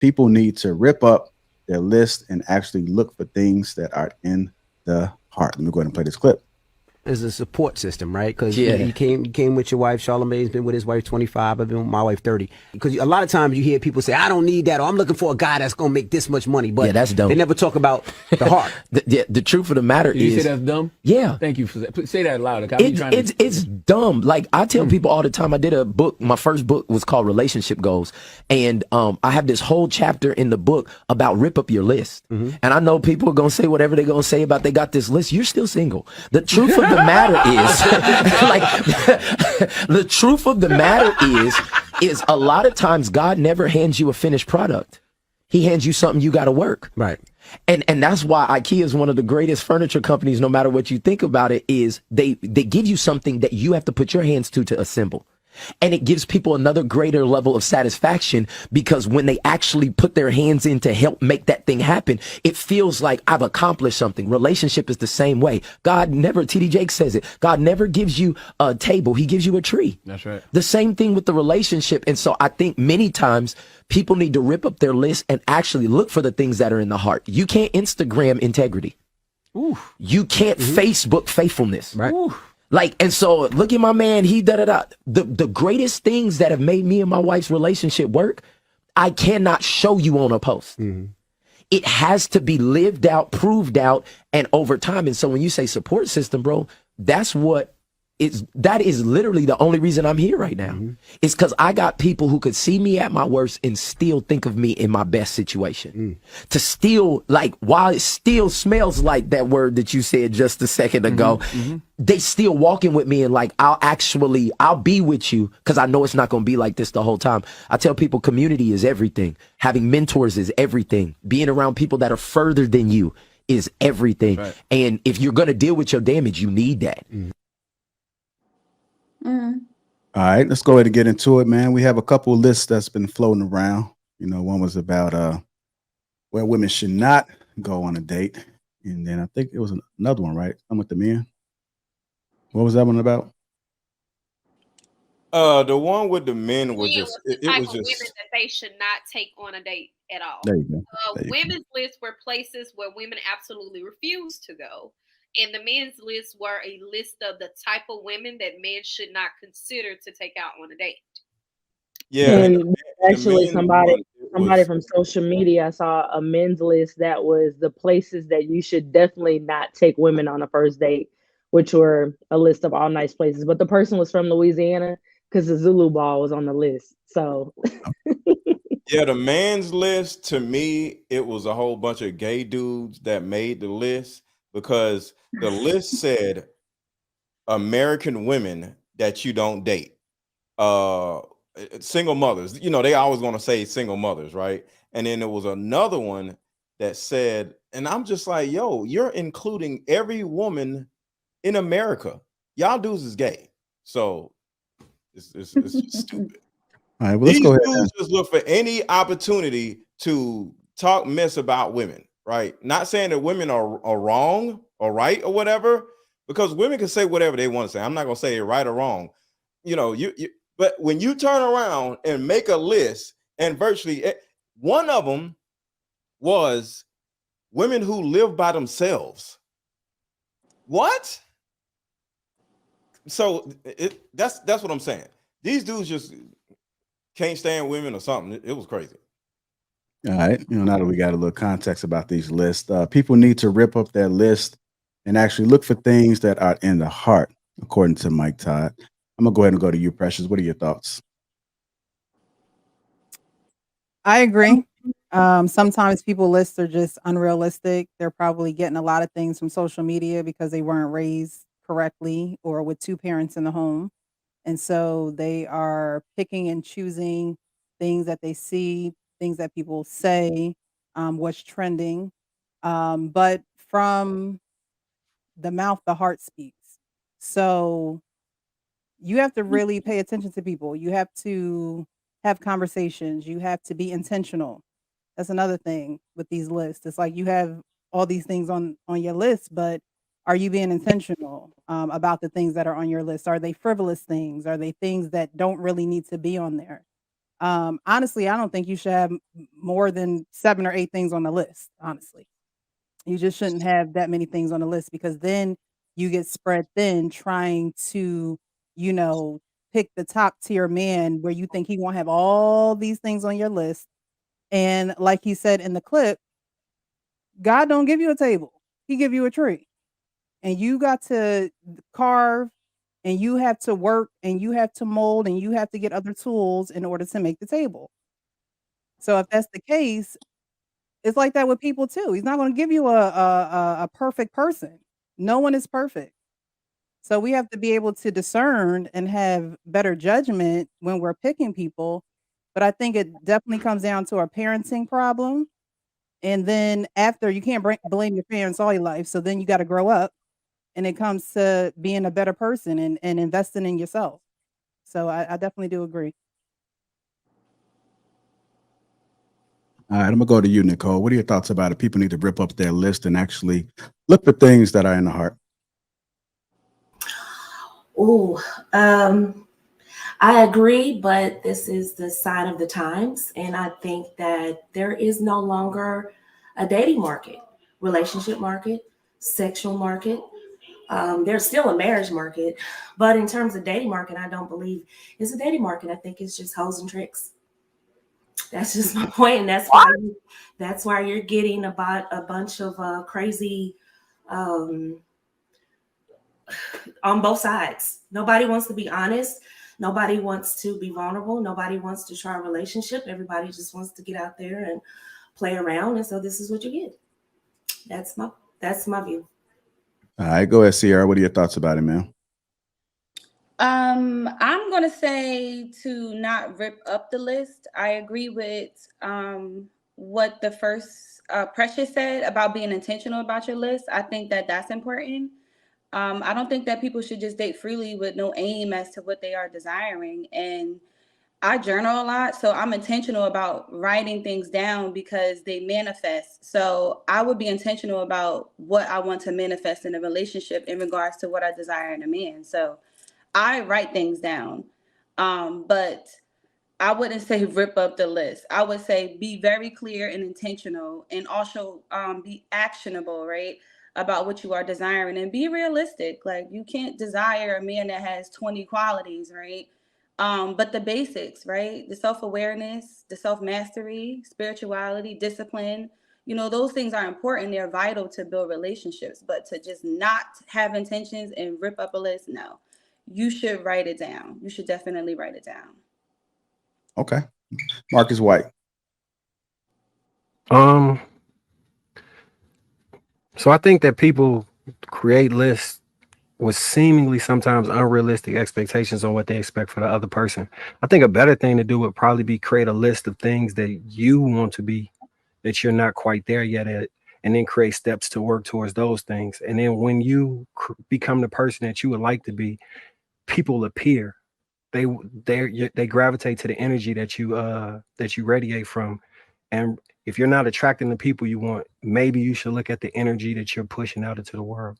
People need to rip up their list and actually look for things that are in the heart. Let me go ahead and play this clip. Is a support system, right? Because Yeah. you came with your wife. Charlamagne's been with his wife 25. I've been with my wife 30. Because a lot of times you hear people say, "I don't need that," or "I'm looking for a guy that's gonna make this much money." But Yeah, that's dumb. they never talk about the heart. The truth of the matter Did you is, say that's dumb? yeah, Thank you for that. Say that louder. it's dumb. Like I tell people all the time. I did a book. My first book was called Relationship Goals, and I have this whole chapter in the book about rip up your list. And I know people are gonna say whatever they're gonna say about they got this list. You're still single. The truth of the matter is, like, the truth of the matter is a lot of times God never hands you a finished product. He hands you something you got to work. Right. And that's why IKEA is one of the greatest furniture companies, no matter what you think about it, is they give you something that you have to put your hands to assemble. And it gives people another greater level of satisfaction because when they actually put their hands in to help make that thing happen, it feels like I've accomplished something. Relationship is the same way. God never, TD Jakes says it, God never gives you a table. He gives you a tree. That's right. The same thing with the relationship. And so I think many times people need to rip up their list and actually look for the things that are in the heart. You can't Instagram integrity. Ooh. You can't Facebook faithfulness. Right. Ooh. Like, and so look at my man, he da-da-da. The greatest things that have made me and my wife's relationship work, I cannot show you on a post. It has to be lived out, proved out, and over time. And so when you say support system, bro, that is literally the only reason I'm here right now. It's because I got people who could see me at my worst and still think of me in my best situation. To still, like, while it still smells like that word that you said just a second ago, they still walking with me and like, I'll be with you because I know it's not going to be like this the whole time. I tell people community is everything. Having mentors is everything. Being around people that are further than you is everything. Right. And if you're going to deal with your damage, you need that. All right, let's go ahead and get into it, man. We have a couple of lists that's been floating around. You know, one was about where women should not go on a date. And then I think it was another one, right? I'm with the men. What was that one about? The one with the men was Men just was the it type was of women just that they should not take on a date at all. There you go. There you go. Women's lists were places where women absolutely refused to go. And the men's lists were a list of the type of women that men should not consider to take out on a date. yeah, and And the actually, men's somebody one it somebody was from social media, I saw a men's list that was the places that you should definitely not take women on a first date, which were a list of all nice places. But the person was from Louisiana because the Zulu Ball was on the list. So yeah, the man's list to me, it was a whole bunch of gay dudes that made the list because the list said American women that you don't date. Uh Single mothers. You know, they always want to say single mothers, right? And then there was another one that said, and I'm just like, yo, you're including every woman in America. Y'all dudes is gay. So it's just stupid. All right, well, let's These go ahead. dudes just look for any opportunity to talk mess about women, right? Not saying that women are wrong or right or whatever, because women can say whatever they want to say. I'm not gonna say it right or wrong. You know, but when you turn around and make a list, and virtually one of them was women who live by themselves. What? So that's what I'm saying. These dudes just can't stand women or something. It was crazy. All right. You know, now that we got a little context about these lists, people need to rip up their list and actually look for things that are in the heart, according to Mike Todd. I'm gonna go ahead and go to you, Precious. What are your thoughts? I agree. Sometimes people lists are just unrealistic. They're probably getting a lot of things from social media because they weren't raised correctly or with two parents in the home. And so they are picking and choosing things that they see, things that people say, what's trending. But from the mouth, the heart speaks. So you have to really pay attention to people. You have to have conversations. You have to be intentional. That's another thing with these lists. It's like you have all these things on your list, but are you being intentional about the things that are on your list? Are they frivolous things? Are they things that don't really need to be on there? Honestly, I don't think you should have more than 7 or 8 things on the list, honestly. You just shouldn't have that many things on the list because then you get spread thin trying to, you know, pick the top tier man where you think he won't have all these things on your list. And like he said in the clip, God don't give you a table. He give you a tree. And you got to carve and you have to work and you have to mold and you have to get other tools in order to make the table. So if that's the case, it's like that with people too. He's not going to give you a perfect person. No one is perfect. So we have to be able to discern and have better judgment when we're picking people. But I think it definitely comes down to a parenting problem. And then after you can't blame your parents all your life. So then you got to grow up and it comes to being a better person and investing in yourself. So I definitely do agree. All right, I'm gonna go to you, Nicole. What are your thoughts about it? People need to rip up their list and actually look for things that are in the heart. Oh, I agree, but this is the sign of the times. And I think that there is no longer a dating market, relationship market, sexual market. There's still a marriage market, but in terms of dating market, I don't believe it's a dating market. I think it's just hoes and tricks. That's just my point, and that's why you're getting about a bunch of crazy on both sides. Nobody wants to be honest. Nobody wants to be vulnerable. Nobody wants to try a relationship. Everybody just wants to get out there and play around, and so this is what you get. That's my view. All right, go ahead, Sierra. What are your thoughts about it, man? I'm gonna say to not rip up the list. I agree with what the first Precious said about being intentional about your list. I think that that's important. I don't think that people should just date freely with no aim as to what they are desiring. And I journal a lot, so I'm intentional about writing things down because they manifest. So I would be intentional about what I want to manifest in a relationship in regards to what I desire in a man. So I write things down, but I wouldn't say rip up the list. I would say be very clear and intentional, and also be actionable, right, about what you are desiring, and be realistic. Like, you can't desire a man that has 20 qualities, right? But the basics, right? The self-awareness, the self-mastery, spirituality, discipline, those things are important. They're vital to build relationships, but to just not have intentions and rip up a list, no. You should write it down. You should definitely write it down. Okay. Marcus White. So I think that people create lists with seemingly sometimes unrealistic expectations on what they expect for the other person. I think a better thing to do would probably be create a list of things that you want to be, that you're not quite there yet at, and then create steps to work towards those things. And then when you become the person that you would like to be, people appear. They gravitate to the energy that you radiate from. And if you're not attracting the people you want, maybe you should look at the energy that you're pushing out into the world.